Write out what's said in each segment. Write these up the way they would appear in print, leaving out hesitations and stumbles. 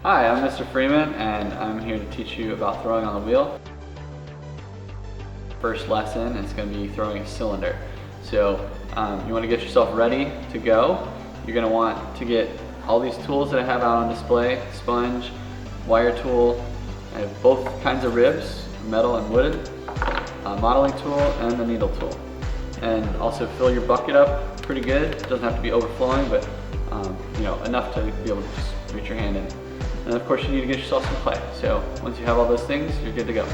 Hi, I'm Mr. Freeman and I'm here to teach you about throwing on the wheel. First lesson is going to be throwing a cylinder. So you want to get yourself ready to go. You're going to want to get all these tools that I have out on display: sponge, wire tool. I have both kinds of ribs, metal and wooden, modeling tool, and the needle tool. And also fill your bucket up pretty good. It doesn't have to be overflowing, but enough to be able to just reach your hand in. And of course you need to get yourself some clay. So once you have all those things, you're good to go.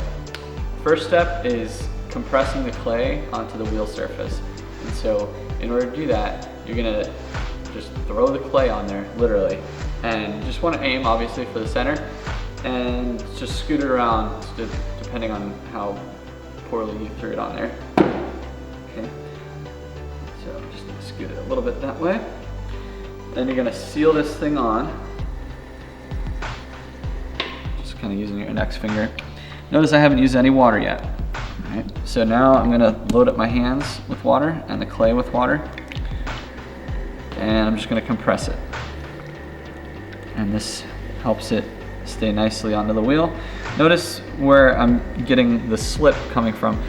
First step is compressing the clay onto the wheel surface. And so in order to do that, you're gonna just throw the clay on there, literally. And you just wanna aim, obviously, for the center, and just scoot it around, depending on how poorly you threw it on there. Okay. So just scoot it a little bit that way. Then you're gonna seal this thing on. Just kind of using your index finger. Notice I haven't used any water yet. All right. So now I'm gonna load up my hands with water and the clay with water. And I'm just gonna compress it. And this helps it stay nicely onto the wheel. Notice where I'm getting the slip coming from.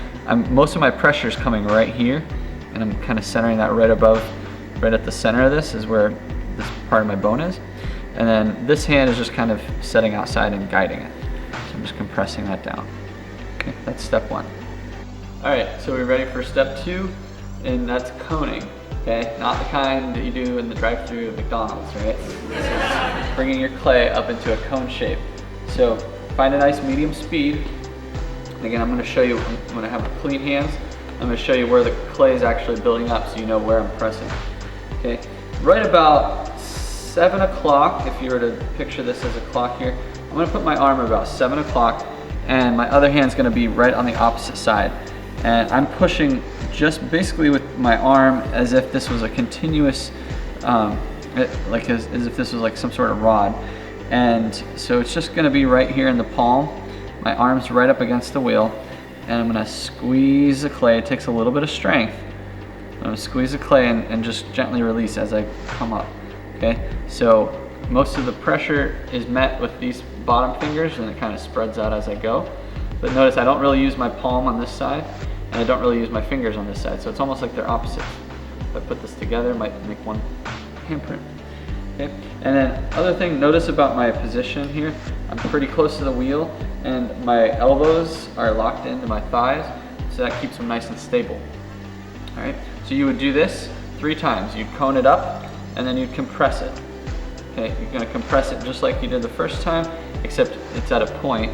Most of my pressure is coming right here, and I'm kind of centering that right above, right at the center of this is where this part of my bone is. And then this hand is just kind of setting outside and guiding it. So I'm just compressing that down. Okay, that's step one. All right, so we're ready for step two, and that's coning. Okay, not the kind that you do in the drive-thru at McDonald's, right? This is bringing your clay up into a cone shape. So find a nice medium speed. Again, I'm going to show you when I have clean hands. I'm going to show you where the clay is actually building up, so you know where I'm pressing. Okay, right about 7 o'clock, if you were to picture this as a clock here, I'm going to put my arm about 7 o'clock, and my other hand's going to be right on the opposite side. And I'm pushing just basically with my arm as if this was a continuous, like as if this was like some sort of rod. And so it's just going to be right here in the palm. My arm's right up against the wheel, and I'm going to squeeze the clay. It takes a little bit of strength. I'm going to squeeze the clay and just gently release as I come up. Okay, so most of the pressure is met with these bottom fingers, and it kind of spreads out as I go. But notice I don't really use my palm on this side, and I don't really use my fingers on this side, so it's almost like they're opposites. If I put this together, it might make one handprint. Okay, and then other thing, notice about my position here, I'm pretty close to the wheel, and my elbows are locked into my thighs, so that keeps them nice and stable. All right, so you would do this 3 times. You'd cone it up, and then you'd compress it. Okay, you're gonna compress it just like you did the first time, except it's at a point.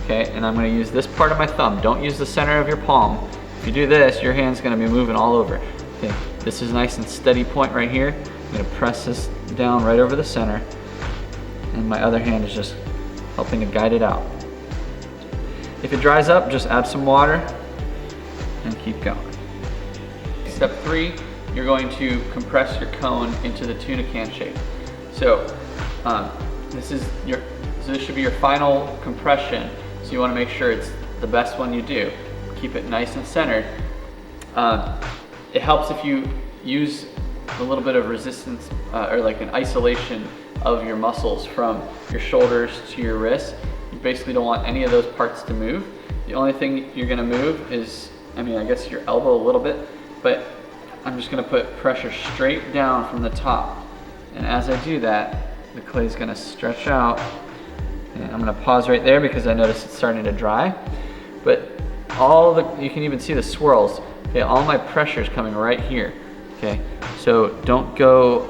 Okay, and I'm gonna use this part of my thumb. Don't use the center of your palm. If you do this, your hand's gonna be moving all over. Okay, this is a nice and steady point right here. I'm gonna press this down right over the center, and my other hand is just helping to guide it out. If it dries up, just add some water and keep going. Step 3, you're going to compress your cone into the tuna can shape. So this should be your final compression. So you want to make sure it's the best one you do. Keep it nice and centered. It helps if you use a little bit of resistance or like an isolation of your muscles from your shoulders to your wrists. You basically don't want any of those parts to move. The only thing you're going to move is, I guess your elbow a little bit, but I'm just going to put pressure straight down from the top. And as I do that, the clay is going to stretch out. And I'm going to pause right there because I notice it's starting to dry. But you can even see the swirls. Okay, all my pressure is coming right here. Okay, so don't go,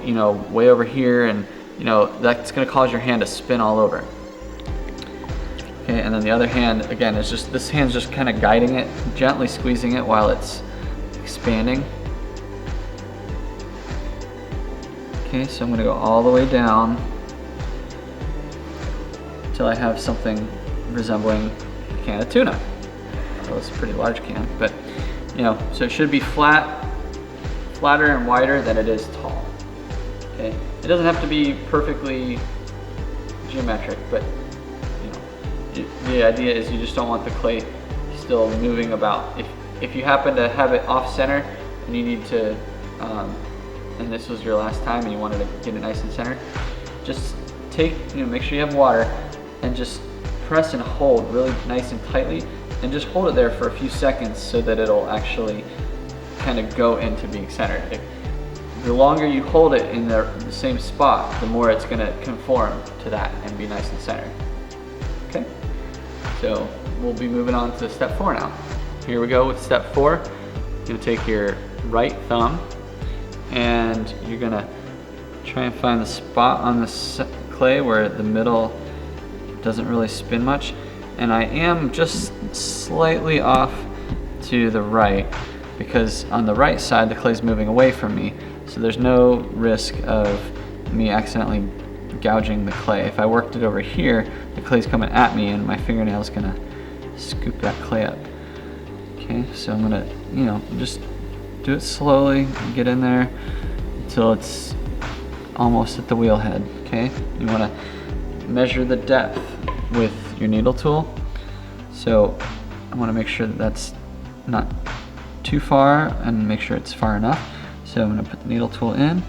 way over here, and that's going to cause your hand to spin all over. Okay, and then the other hand, again, is just this hand's just kind of guiding it, gently squeezing it while it's expanding. Okay, so I'm going to go all the way down until I have something resembling a can of tuna. Well, it's a pretty large can, but so it should be flatter and wider than it is tall. Okay, it doesn't have to be perfectly geometric, but the idea is you just don't want the clay still moving about. If you happen to have it off center and you need to, and this was your last time and you wanted to get it nice and centered, just make sure you have water, and just press and hold really nice and tightly, and just hold it there for a few seconds so that it'll actually kind of go into being centered. The longer you hold it in the same spot, the more it's going to conform to that and be nice and centered. Okay, so we'll be moving on to step 4 now. Here we go with step 4. You'll take your right thumb and you're going to try and find the spot on the clay where the middle doesn't really spin much. And I am just slightly off to the right because on the right side the clay is moving away from me, so there's no risk of me accidentally gouging the clay. If I worked it over here, the clay's coming at me and my fingernail's gonna scoop that clay up. Okay, so I'm gonna, just do it slowly, get in there until it's almost at the wheel head. Okay, you wanna measure the depth with your needle tool. So I wanna make sure that that's not too far and make sure it's far enough. So I'm gonna put the needle tool in, and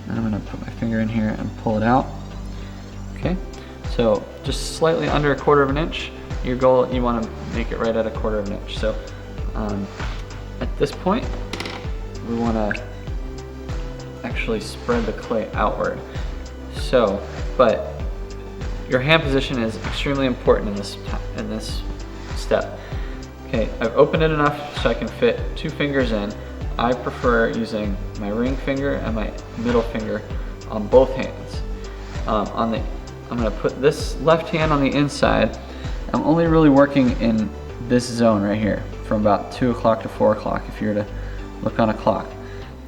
I'm gonna put my finger in here and pull it out. Okay, so just slightly under 1/4 of an inch. Your goal, you wanna make it right at 1/4 of an inch. So at this point, we wanna actually spread the clay outward. So, but your hand position is extremely important in this step. Okay, I've opened it enough so I can fit 2 fingers in. I prefer using my ring finger and my middle finger on both hands. I'm gonna put this left hand on the inside. I'm only really working in this zone right here from about 2 o'clock to 4 o'clock if you were to look on a clock.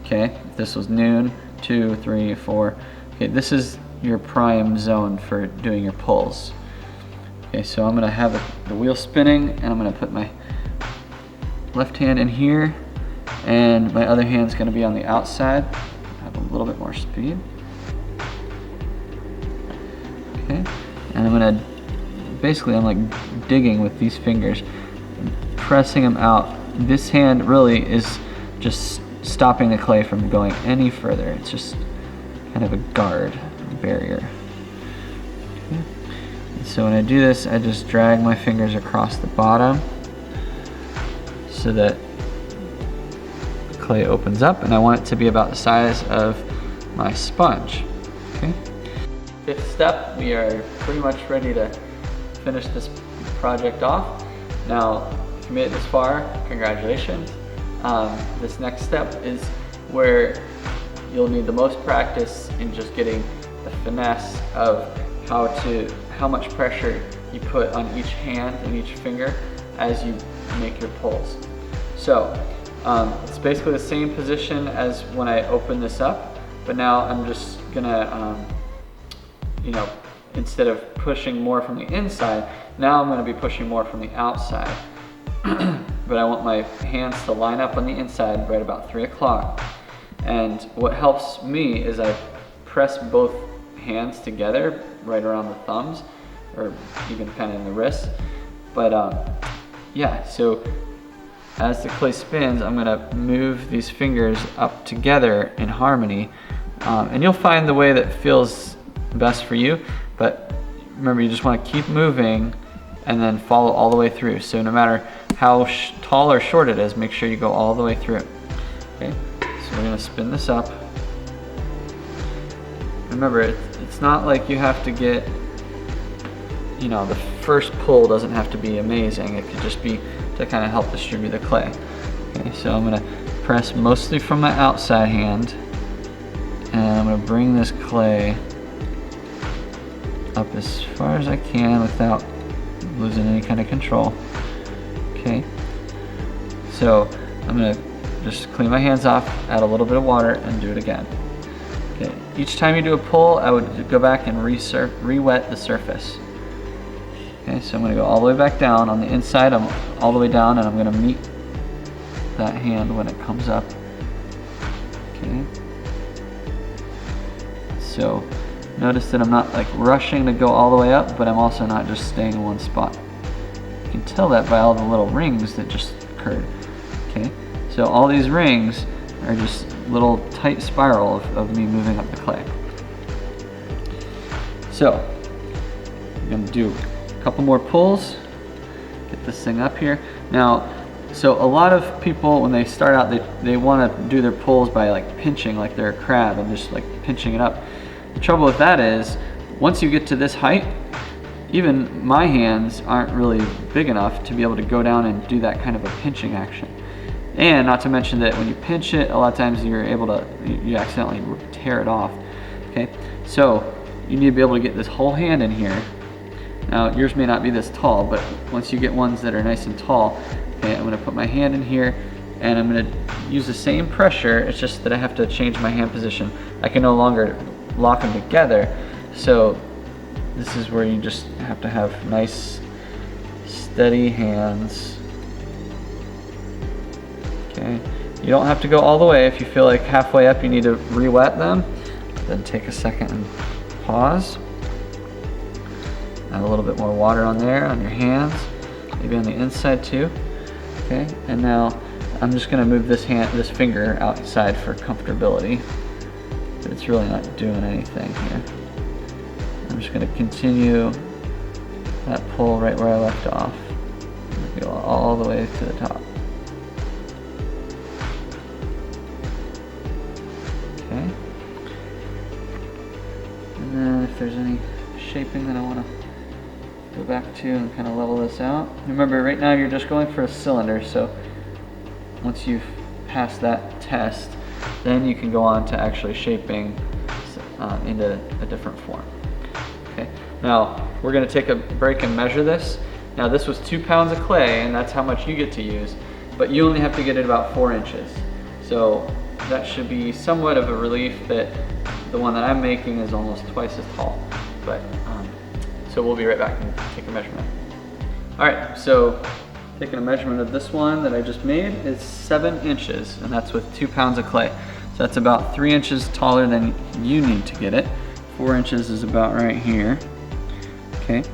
Okay, if this was noon, 2, 3, 4. Okay, this is your prime zone for doing your pulls. Okay, so I'm gonna have the wheel spinning and I'm gonna put my left hand in here and my other hand's gonna be on the outside. Have a little bit more speed. Okay, and I'm gonna, basically I'm like digging with these fingers, pressing them out. This hand really is just stopping the clay from going any further. It's just kind of a guard, barrier. Okay. And so when I do this, I just drag my fingers across the bottom so that the clay opens up, and I want it to be about the size of my sponge. Okay. 5th step, we are pretty much ready to finish this project off. Now, if you made it this far, congratulations. This next step is where you'll need the most practice in just getting the finesse of how much pressure you put on each hand and each finger as you make your pulls. So it's basically the same position as when I open this up, but now I'm just gonna, instead of pushing more from the inside, now I'm gonna be pushing more from the outside. But I want my hands to line up on the inside right about 3 o'clock. And what helps me is I press both hands together right around the thumbs, or even kind of in the wrist. But yeah, so as the clay spins, I'm gonna move these fingers up together in harmony. And you'll find the way that feels best for you. But remember, you just wanna keep moving and then follow all the way through. So no matter how tall or short it is, make sure you go all the way through it. Okay, so we're gonna spin this up. Remember, it's not like you have to get, the first pull doesn't have to be amazing. It could just be to kind of help distribute the clay. Okay, so I'm gonna press mostly from my outside hand, and I'm gonna bring this clay up as far as I can without losing any kind of control. Okay, so I'm gonna just clean my hands off, add a little bit of water, and do it again. Okay, each time you do a pull, I would go back and re-wet the surface. Okay, so I'm gonna go all the way back down. On the inside, I'm all the way down, and I'm gonna meet that hand when it comes up. Okay, so notice that I'm not like rushing to go all the way up, but I'm also not just staying in one spot. You can tell that by all the little rings that just occurred. Okay, so all these rings are just little tight spiral of me moving up the clay. So I'm gonna do a couple more pulls, get this thing up here. Now, so a lot of people, when they start out, they want to do their pulls by like pinching, like they're a crab, and just like pinching it up. The trouble with that is, once you get to this height, even my hands aren't really big enough to be able to go down and do that kind of a pinching action. And not to mention that when you pinch it, a lot of times you accidentally tear it off. Okay, so you need to be able to get this whole hand in here. Now yours may not be this tall, but once you get ones that are nice and tall, okay, I'm gonna put my hand in here and I'm gonna use the same pressure. It's just that I have to change my hand position. I can no longer lock them together. So this is where you just have to have nice, steady hands. Okay, you don't have to go all the way. If you feel like halfway up you need to re-wet them, then take a second and pause. Add a little bit more water on there, on your hands, maybe on the inside too. Okay, and now I'm just gonna move this finger outside for comfortability, but it's really not doing anything here. I'm just gonna continue that pull right where I left off. Go all the way to the top. Okay. And then if there's any shaping that I wanna go back to and kind of level this out. Remember, right now you're just going for a cylinder, so once you've passed that test, then you can go on to actually shaping into a different form. Okay, now we're going to take a break and measure this. Now this was 2 pounds of clay, and that's how much you get to use, but you only have to get it about 4 inches. So that should be somewhat of a relief that the one that I'm making is almost twice as tall. But so we'll be right back and take a measurement. All right, so taking a measurement of this one that I just made is 7 inches, and that's with 2 pounds of clay. So that's about 3 inches taller than you need to get it. 4 inches is about right here. Okay,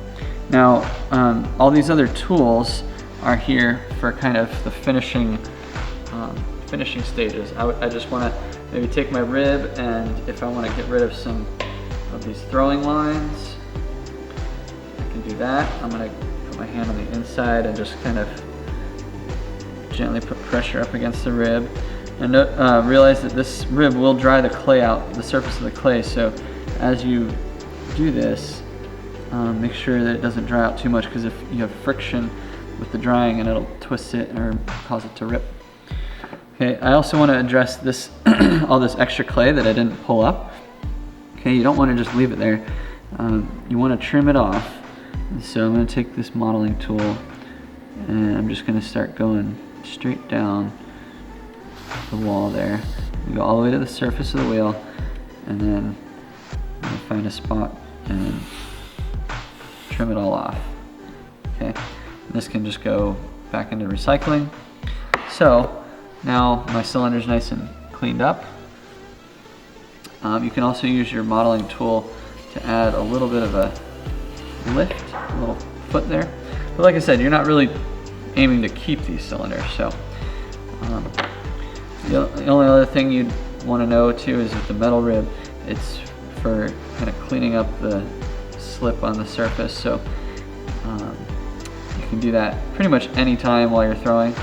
now all these other tools are here for kind of the finishing stages. I just want to maybe take my rib, and if I want to get rid of some of these throwing lines, do that. I'm going to put my hand on the inside and just kind of gently put pressure up against the rib. And realize that this rib will dry the clay out, the surface of the clay, so as you do this, make sure that it doesn't dry out too much, because if you have friction with the drying, and it'll twist it or cause it to rip. Okay, I also want to address this all this extra clay that I didn't pull up. Okay, you don't want to just leave it there. You want to trim it off. And so I'm going to take this modeling tool, and I'm just going to start going straight down the wall there. You go all the way to the surface of the wheel, and then I'm going to find a spot and trim it all off. Okay, and this can just go back into recycling. So now my cylinder's nice and cleaned up. You can also use your modeling tool to add a little bit of a lift, a little foot there. But like I said, you're not really aiming to keep these cylinders, so the only other thing you'd want to know too is with the metal rib, it's for kind of cleaning up the slip on the surface, so you can do that pretty much any time while you're throwing.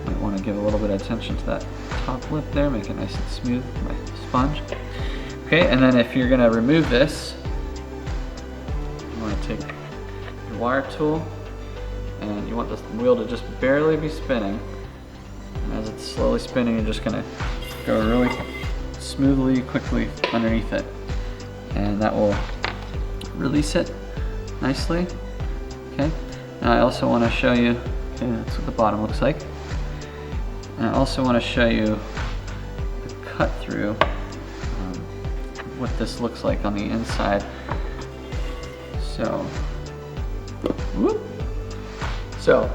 Might want to give a little bit of attention to that top lip there, make it nice and smooth with my sponge. Okay, and then if you're gonna remove this, you wanna take your wire tool, and you want this wheel to just barely be spinning. And as it's slowly spinning, you're just gonna go really smoothly, quickly underneath it. And that will release it nicely, okay? And I also wanna show you, okay, that's what the bottom looks like. And I also wanna show you the cut through, what this looks like on the inside. So, whoop. So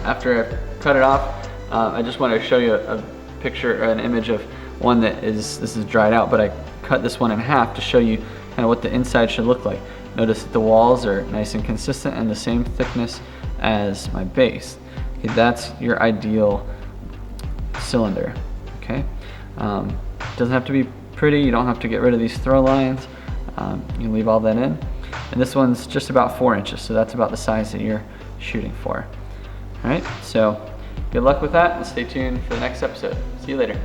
after I cut it off, I just want to show you a picture or an image of one that is, this is dried out, but I cut this one in half to show you kind of what the inside should look like. Notice that the walls are nice and consistent and the same thickness as my base. Okay, that's your ideal cylinder. Okay, doesn't have to be pretty. You don't have to get rid of these throw lines. You can leave all that in. And this one's just about 4 inches, so that's about the size that you're shooting for. All right, so good luck with that, and stay tuned for the next episode. See you later.